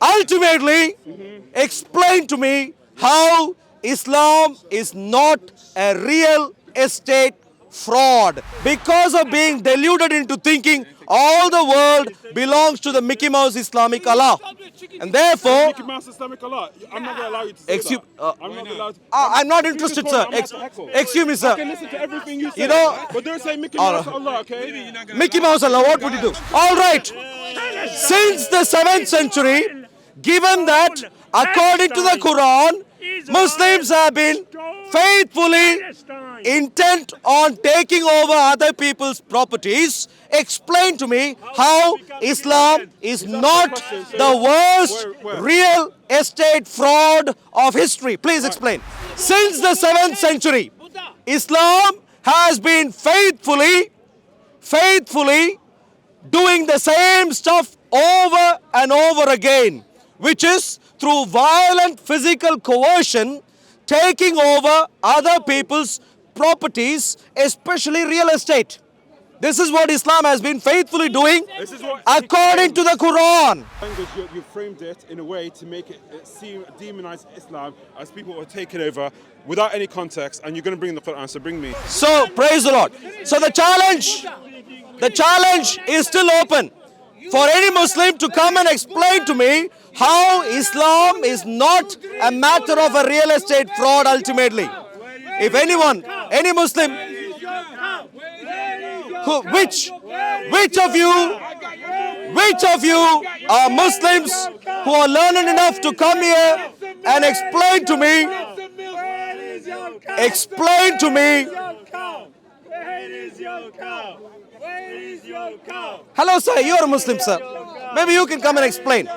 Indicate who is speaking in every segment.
Speaker 1: Ultimately, explain to me how Islam is not a real estate fraud because of being deluded into thinking all the world belongs to the Mickey Mouse Islamic Allah. And therefore,
Speaker 2: Mickey Mouse Islamic Allah. I'm not going to allow you to say
Speaker 1: excuse,
Speaker 2: that. I'm not allowed to.
Speaker 1: I'm not
Speaker 2: If you
Speaker 1: interested,
Speaker 2: just
Speaker 1: sir.
Speaker 2: call me, I'm about to heckle.
Speaker 1: Excuse me,
Speaker 2: I
Speaker 1: sir.
Speaker 2: can listen to everything you say.
Speaker 1: You know-
Speaker 2: but don't say Mickey
Speaker 1: All
Speaker 2: Mouse
Speaker 1: right.
Speaker 2: Allah, okay?
Speaker 1: Mickey Mouse Allah, what would you do? All right. Since the 7th century, given that according to the Quran, Muslims have been faithfully intent on taking over other people's properties, explain to me how Islam is not the worst real estate fraud of history. Please explain. Since the 7th century, Islam has been faithfully doing the same stuff over and over again, which is through violent physical coercion, taking over other people's properties, especially real estate. This is what Islam has been faithfully doing
Speaker 2: This is what-
Speaker 1: according to the Quran.
Speaker 2: Language, you framed it in a way to make it seem demonize Islam as people were taken over without any context, and you're going to bring the Quran, so bring me.
Speaker 1: So praise the Lord. So the challenge is still open for any Muslim to come and explain to me how Islam is not a matter of a real estate fraud ultimately. If anyone, any Muslim, which of you are Muslims who are learned enough to come here and explain to me, hello sir, you are a Muslim sir, maybe you can come and explain.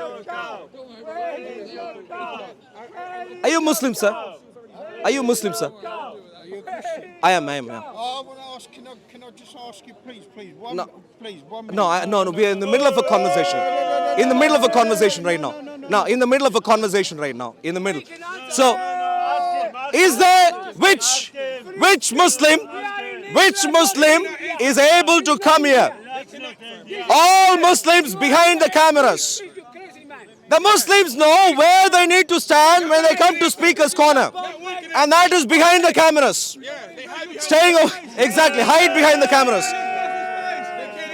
Speaker 1: Are you Muslim sir? Are you Muslim sir? I am.
Speaker 3: I want to ask, can I just ask you, please, one
Speaker 1: No.
Speaker 3: minute.
Speaker 1: No, we are in the middle of a conversation. In the middle of a conversation right now. No, in the middle of a conversation right now. In the middle. So, is there, which Muslim is able to come here? All Muslims behind the cameras. The Muslims know where they need to stand when they come to Speaker's Corner. And that is behind the cameras. Exactly, hide behind the cameras.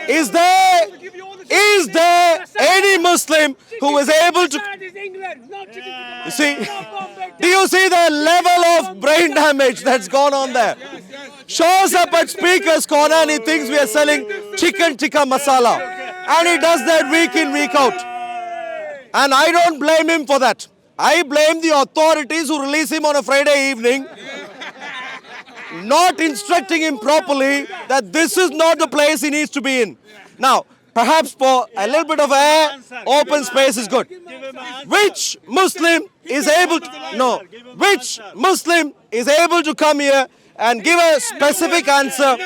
Speaker 1: Is there any Muslim who is able to... You see, do you see the level of brain damage that's gone on there? Shows up at Speaker's Corner and he thinks we are selling chicken tikka masala. And he does that week in, week out. And I don't blame him for that. I blame the authorities who release him on a Friday evening, not instructing him properly that this is not the place he needs to be in. Now, perhaps for a little bit of air, open space is good. Which Muslim is able to, which Muslim is able to come here and give a specific answer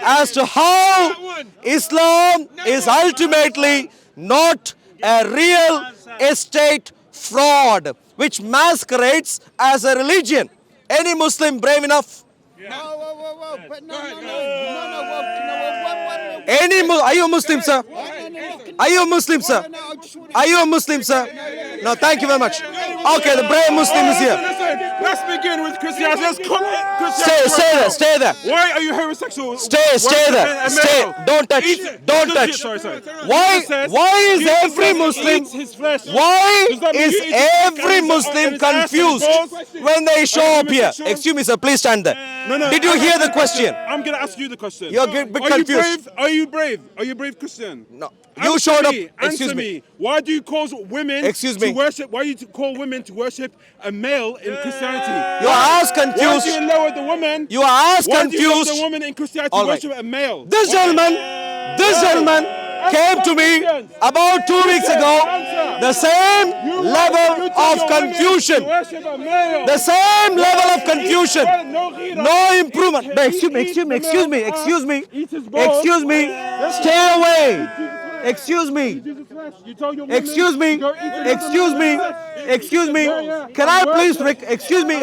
Speaker 1: as to how Islam is ultimately not a real estate fraud which masquerades as a religion? Any Muslim brave enough? Are you a Muslim, sir? Are you a Muslim, sir? Are you a Muslim, sir? No, thank you very much. Okay, the brave Muslim is here.
Speaker 2: Listen, let's begin with Christianity. Let's
Speaker 1: Stay there.
Speaker 2: Why are you homosexual?
Speaker 1: Stay there. Stay. Don't touch. Don't touch.
Speaker 2: Sorry.
Speaker 1: Why is every Muslim confused when they show up here? Excuse me, sir. Please stand there.
Speaker 2: No.
Speaker 1: Did you hear the question?
Speaker 2: I'm going to ask you the question.
Speaker 1: You're a bit confused.
Speaker 2: Are you brave? Are you brave Christian?
Speaker 1: No. You showed up. Excuse
Speaker 2: Answer
Speaker 1: me.
Speaker 2: Why do you cause women to worship? Why do you call women to worship a male in Christianity?
Speaker 1: You are as
Speaker 2: Why
Speaker 1: confused.
Speaker 2: do you lower the woman?
Speaker 1: You are as
Speaker 2: Why do you
Speaker 1: confused.
Speaker 2: lower the woman in Christianity
Speaker 1: All
Speaker 2: to
Speaker 1: right.
Speaker 2: worship a male?
Speaker 1: This gentleman came to me about 2 weeks ago. The same level of confusion. The same level of confusion. No improvement. Excuse me. Stay away. Excuse me. Excuse me.
Speaker 2: yeah.
Speaker 1: Can I please excuse me?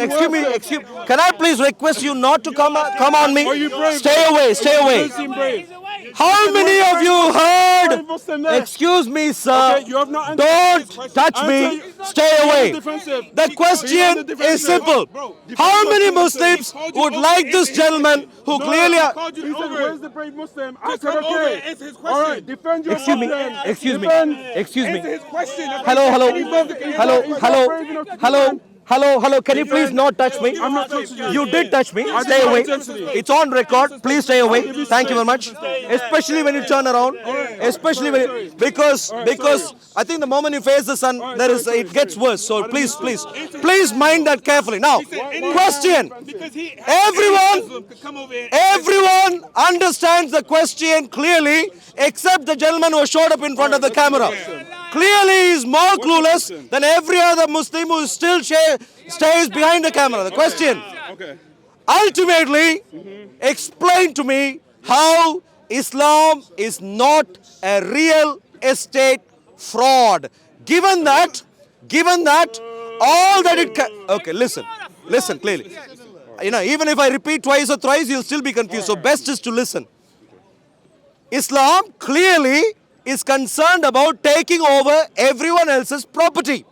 Speaker 1: Can I please request you not to come on me?
Speaker 2: Are you brave?
Speaker 1: Stay away. Stay
Speaker 2: You
Speaker 1: away.
Speaker 2: don't seem brave.
Speaker 1: How many of you heard?
Speaker 2: Muslim there.
Speaker 1: Excuse me, sir.
Speaker 2: Okay, you have not answered this
Speaker 1: Don't
Speaker 2: question.
Speaker 1: touch
Speaker 2: Answer
Speaker 1: me.
Speaker 2: you-
Speaker 1: Stay
Speaker 2: Be on
Speaker 1: away.
Speaker 2: the defensive.
Speaker 1: The
Speaker 2: Be on
Speaker 1: question
Speaker 2: the defensive.
Speaker 1: is simple.
Speaker 2: Bro,
Speaker 1: How many
Speaker 2: defensive.
Speaker 1: Muslims would like this gentleman who
Speaker 2: No,
Speaker 1: clearly
Speaker 2: I
Speaker 1: are...
Speaker 2: called you over. Where's the brave Muslim? I said
Speaker 4: come over
Speaker 2: okay.
Speaker 4: and answer his
Speaker 2: All
Speaker 4: question.
Speaker 2: right, defend your
Speaker 1: Excuse me.
Speaker 2: Muslim.
Speaker 1: Excuse me.
Speaker 2: Defend.
Speaker 1: Excuse me.
Speaker 4: Answer his question.
Speaker 1: Hello. Can you
Speaker 2: Defend.
Speaker 1: please not touch me?
Speaker 2: I'm not touching you.
Speaker 1: You did touch me.
Speaker 2: I
Speaker 1: Stay
Speaker 2: did not
Speaker 1: away.
Speaker 2: intentionally.
Speaker 1: It's on record. Please stay away. Thank you very much. Especially when you turn around. Especially when because I think the moment you face the sun, it gets worse. So please mind that carefully. Now, question.
Speaker 4: Because he
Speaker 1: Everyone
Speaker 4: could come over and
Speaker 1: Everyone understands the question clearly, except the gentleman who showed up in front of the camera. Clearly, he is more clueless than every other Muslim who still stays behind the camera. The question,
Speaker 2: Okay.
Speaker 1: ultimately, explain to me how Islam is not a real estate fraud. Given that all that it can... Okay, listen clearly. Even if I repeat twice or thrice, you'll still be confused. So best is to listen. Islam clearly is concerned about taking over everyone else's property.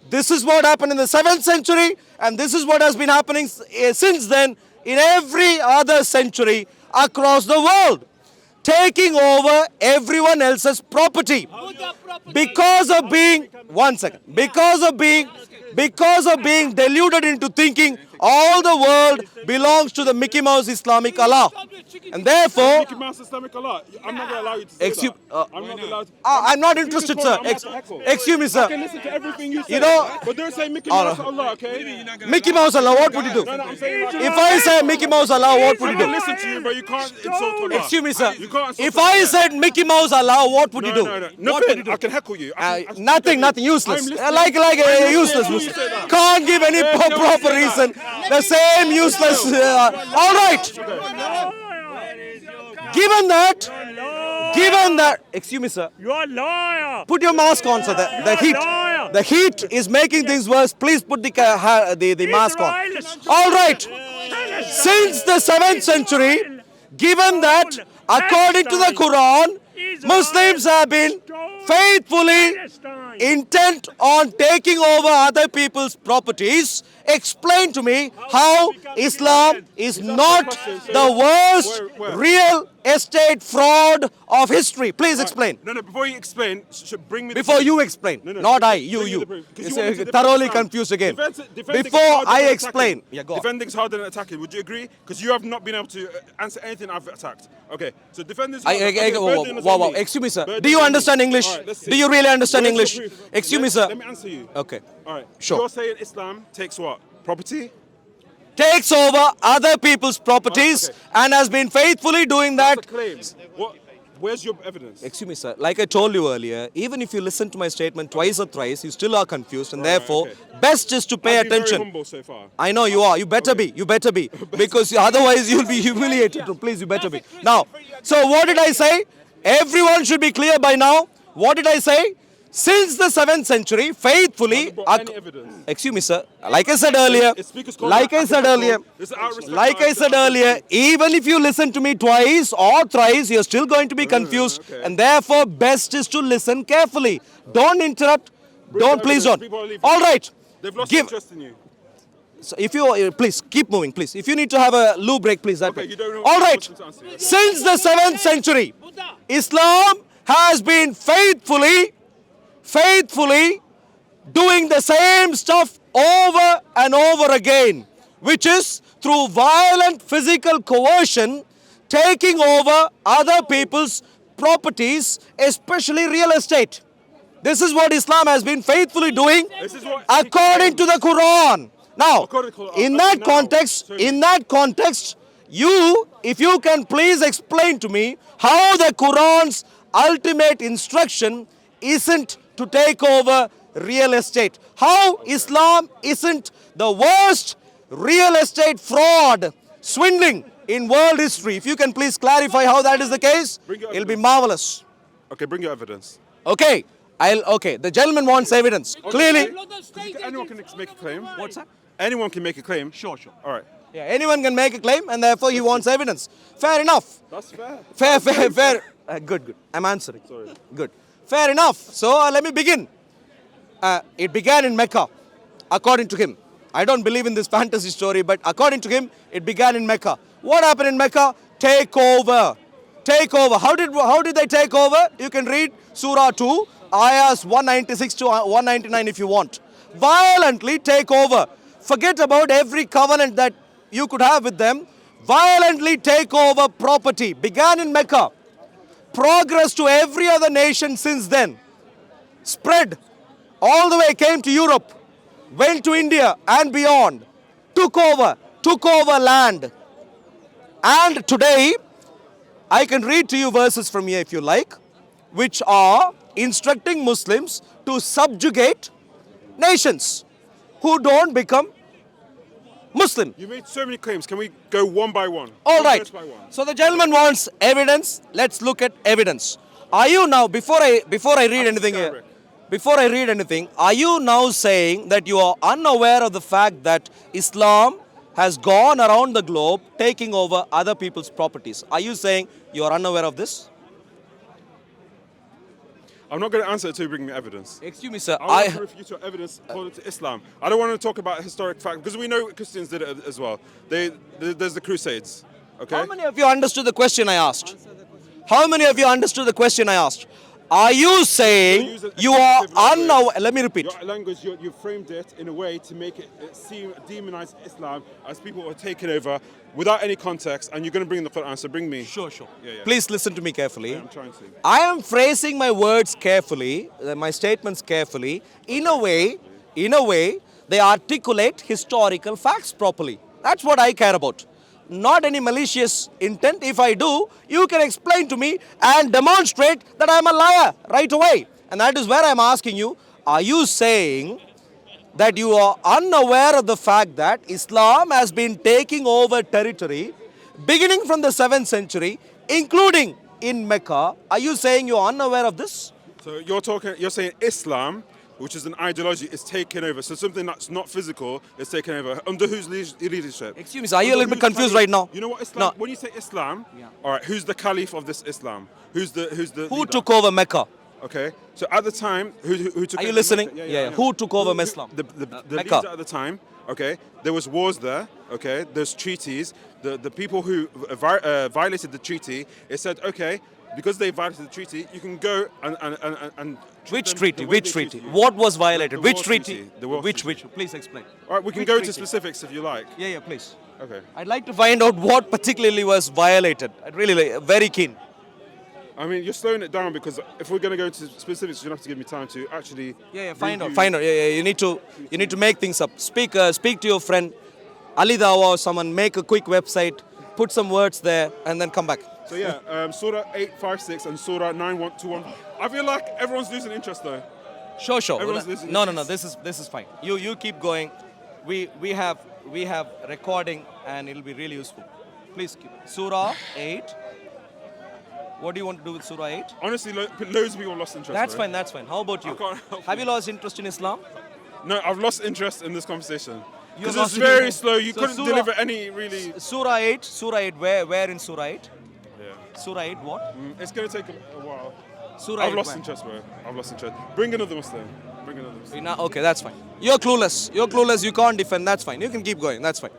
Speaker 1: This is what happened in the 7th century, and this is what has been happening since then in every other century across the world. Taking over everyone else's property. Because of being deluded into thinking all the world belongs to the Mickey Mouse Islamic Allah. And therefore,
Speaker 2: Mickey Mouse Islamic Allah. I'm not going to allow you to say
Speaker 1: Excuse-
Speaker 2: that. I'm not allowed to.
Speaker 1: I'm not interested, sir. Excuse me,
Speaker 2: I
Speaker 1: sir.
Speaker 2: can listen to everything you say.
Speaker 1: You know-
Speaker 2: but don't say Mickey Mouse Allah, okay?
Speaker 1: Mickey Mouse Allah, what would you do?
Speaker 2: No, I'm saying like,
Speaker 1: If I say Mickey Mouse Allah, what would
Speaker 2: I
Speaker 1: you
Speaker 2: can
Speaker 1: do?
Speaker 2: listen to you, but you can't insult Allah.
Speaker 1: Excuse me, sir.
Speaker 2: You can't insult
Speaker 1: If
Speaker 2: Allah.
Speaker 1: I said Mickey Mouse Allah, what would you do?
Speaker 2: No.
Speaker 1: What would
Speaker 2: Nothing.
Speaker 1: you do?
Speaker 2: I can heckle you.
Speaker 1: Nothing, useless.
Speaker 2: I'm listening.
Speaker 1: Like a
Speaker 2: I'm listening
Speaker 1: useless
Speaker 2: to you
Speaker 1: Muslim.
Speaker 2: say that.
Speaker 1: Can't give any proper reason. The same useless. All right. Given that, excuse me, sir.
Speaker 5: You're a liar.
Speaker 1: Put your mask on, sir. The heat is making things worse. Please put the mask on. All right. Since the 7th century, given that, according to the Quran, Muslims have been faithfully intent on taking over other people's properties. Explain to me how Islam is not the worst real estate fraud of history. Please explain.
Speaker 2: No, before you explain, bring me the
Speaker 1: Before you explain,
Speaker 2: No,
Speaker 1: not I,
Speaker 2: bring me the
Speaker 1: you.
Speaker 2: proof. 'Cause
Speaker 1: It's
Speaker 2: you want me to defend
Speaker 1: thoroughly
Speaker 2: Islam.
Speaker 1: confused again.
Speaker 2: Defending is
Speaker 1: Before
Speaker 2: harder
Speaker 1: I
Speaker 2: than
Speaker 1: explain,
Speaker 2: attacking.
Speaker 1: yeah, go on.
Speaker 2: Defending is harder than attacking. Would you agree? Because you have not been able to answer anything I've attacked. Okay, so defending is harder. Okay, burden is on
Speaker 1: Wow.
Speaker 2: me.
Speaker 1: Excuse me, sir.
Speaker 2: Burden
Speaker 1: Do you
Speaker 2: is on me.
Speaker 1: understand English?
Speaker 2: All right, let's see.
Speaker 1: Do you really understand
Speaker 2: Where's
Speaker 1: English?
Speaker 2: your proof?
Speaker 1: Excuse me, sir.
Speaker 2: Let me answer you.
Speaker 1: Okay.
Speaker 2: All right.
Speaker 1: Sure.
Speaker 2: You're saying Islam takes what? Property?
Speaker 1: Takes over other people's properties
Speaker 2: Okay.
Speaker 1: and has been faithfully doing that.
Speaker 2: That's a claim. What? Where's your evidence?
Speaker 1: Excuse me, sir. Like I told you earlier, even if you listen to my statement twice or thrice, you still are confused, and therefore,
Speaker 2: okay.
Speaker 1: best is to pay
Speaker 2: I've been very
Speaker 1: attention.
Speaker 2: humble so far.
Speaker 1: I know you are. You better be. You better be. Because otherwise you'll be humiliated. Please, you better be. Now, so what did I say? Everyone should be clear by now. What did I say? Since the 7th century, faithfully...
Speaker 2: Brought any evidence?
Speaker 1: Excuse me, sir. Like I said earlier, even if you listen to me twice or thrice, you're still going to be confused.
Speaker 2: okay.
Speaker 1: And therefore, best is to listen carefully. Don't interrupt. Please don't.
Speaker 2: People are leaving.
Speaker 1: All right.
Speaker 2: They've lost
Speaker 1: Give.
Speaker 2: interest in you.
Speaker 1: So if you please keep moving, please. If you need to have a loo break, please. That
Speaker 2: Okay,
Speaker 1: way.
Speaker 2: you don't know
Speaker 1: All
Speaker 2: what
Speaker 1: right.
Speaker 2: questions to answer yet.
Speaker 1: Since the 7th century, Islam has been faithfully doing the same stuff over and over again, which is through violent physical coercion, taking over other people's properties, especially real estate. This is what Islam has been faithfully doing
Speaker 2: This is what-
Speaker 1: according to the Quran. Now,
Speaker 2: According to the Quran,
Speaker 1: in
Speaker 2: okay,
Speaker 1: that
Speaker 2: now,
Speaker 1: context,
Speaker 2: so-
Speaker 1: if you can please explain to me how the Quran's ultimate instruction isn't to take over real estate. How Islam isn't the worst real estate fraud, swindling in world history. If you can please clarify how that is the case,
Speaker 2: Bring your
Speaker 1: it'll be
Speaker 2: evidence.
Speaker 1: marvelous.
Speaker 2: Okay, bring your evidence.
Speaker 1: Okay, Okay, the gentleman wants evidence. Clearly.
Speaker 2: Anyone can make a claim.
Speaker 1: What's that?
Speaker 2: Anyone can make a claim.
Speaker 1: Sure.
Speaker 2: All right.
Speaker 1: Yeah, anyone can make a claim and therefore he wants evidence. Fair enough.
Speaker 2: That's fair.
Speaker 1: Fair. Good. I'm answering.
Speaker 2: Sorry.
Speaker 1: Good. Fair enough. So let me begin. It began in Mecca, according to him. I don't believe in this fantasy story, but according to him, it began in Mecca. What happened in Mecca? Take over. How did they take over? You can read Surah 2, ayahs 196 to 199 if you want. Violently take over. Forget about every covenant that you could have with them. Violently take over property. Began in Mecca. Progress to every other nation since then. Spread all the way, came to Europe, went to India and beyond. Took over land. And today, I can read to you verses from here if you like, which are instructing Muslims to subjugate nations who don't become Muslim.
Speaker 2: You made so many claims. Can we go one by one?
Speaker 1: All right.
Speaker 2: Verse by one.
Speaker 1: So the gentleman wants evidence. Let's look at evidence. Are you now, before I read anything here, are you now saying that you are unaware of the fact that Islam has gone around the globe taking over other people's properties? Are you saying you are unaware of this?
Speaker 2: I'm not going to answer until you bring me evidence.
Speaker 1: Excuse me, sir.
Speaker 2: I want to refute your evidence according to Islam. I don't want to talk about historic fact because we know Christians did it as well. There's the Crusades. Okay.
Speaker 1: How many of you understood the question I asked? How many of you understood the question I asked? Are you saying you are unaware? Let me repeat.
Speaker 2: Your language, you framed it in a way to make it seem demonize Islam as people are taking over without any context, and you're going to bring the Quran. So bring me.
Speaker 1: Sure.
Speaker 2: Yeah.
Speaker 1: Please listen to me carefully.
Speaker 2: Yeah, I'm trying to.
Speaker 1: I am phrasing my words carefully, my statements carefully. In a way, they articulate historical facts properly. That's what I care about. Not any malicious intent. If I do, you can explain to me and demonstrate that I'm a liar right away. And that is where I'm asking you, are you saying that you are unaware of the fact that Islam has been taking over territory beginning from the 7th century, including in Mecca? Are you saying you're unaware of this?
Speaker 2: So you're saying Islam, which is an ideology, is taking over. So something that's not physical is taking over. Under whose leadership?
Speaker 1: Excuse me, sir, are you a little bit confused right now?
Speaker 2: You know what Islam?
Speaker 1: No.
Speaker 2: When you say Islam, all right, who's the Caliph of this Islam? Who's the
Speaker 1: Who
Speaker 2: leader?
Speaker 1: took over Mecca?
Speaker 2: Okay, so at the time, who took?
Speaker 1: Are you
Speaker 2: over
Speaker 1: listening?
Speaker 2: Mecca?
Speaker 1: Yeah. Who took over Islam?
Speaker 2: The
Speaker 1: Mecca.
Speaker 2: leader at the time. Okay, there was wars there. Okay, there's treaties. The people who violated the treaty, it said, okay, because they violated the treaty, you can go and
Speaker 1: Which
Speaker 2: them
Speaker 1: treaty?
Speaker 2: the way
Speaker 1: Which
Speaker 2: they
Speaker 1: treaty?
Speaker 2: treat you.
Speaker 1: What was violated?
Speaker 2: The
Speaker 1: Which
Speaker 2: World
Speaker 1: treaty?
Speaker 2: Treaty. The World
Speaker 1: Which?
Speaker 2: Treaty.
Speaker 1: Please explain.
Speaker 2: All right, we can
Speaker 1: Which
Speaker 2: go
Speaker 1: treaty?
Speaker 2: into specifics if you like.
Speaker 1: Yeah, please.
Speaker 2: Okay.
Speaker 1: I'd like to find out what particularly was violated. I'd really very keen.
Speaker 2: I mean, you're slowing it down because if we're going to go into specifics, you're going to have to give me time to actually.
Speaker 1: Find out.
Speaker 2: review-
Speaker 1: Yeah, you need to make things up. Speak to your friend Ali Dawa or someone. Make a quick website. Put some words there, and then come back.
Speaker 2: So yeah, Surah 856 and Surah 9121. I feel like everyone's losing interest though.
Speaker 1: Sure.
Speaker 2: Everyone's listening.
Speaker 1: No. This is fine. You keep going. We have recording, and it'll be really useful. Please keep. Surah 8. What do you want to do with Surah 8?
Speaker 2: Honestly, loads of people lost interest.
Speaker 1: That's
Speaker 2: bro.
Speaker 1: fine. That's fine. How about you?
Speaker 2: I can't help
Speaker 1: Have you lost interest in Islam?
Speaker 2: No, I've lost interest in this conversation.
Speaker 1: You
Speaker 2: Because
Speaker 1: lost
Speaker 2: it's very
Speaker 1: interest.
Speaker 2: slow. You
Speaker 1: So
Speaker 2: couldn't
Speaker 1: Surah-
Speaker 2: deliver any really.
Speaker 1: Surah 8. Where in Surah 8?
Speaker 2: Yeah.
Speaker 1: Surah 8 what?
Speaker 2: It's going to take a while.
Speaker 1: Surah
Speaker 2: I've
Speaker 1: 8
Speaker 2: lost
Speaker 1: where?
Speaker 2: interest, bro. I've lost interest. Bring another Muslim.
Speaker 1: Okay, that's fine. You're clueless. You can't defend. That's fine. You can keep going. That's fine.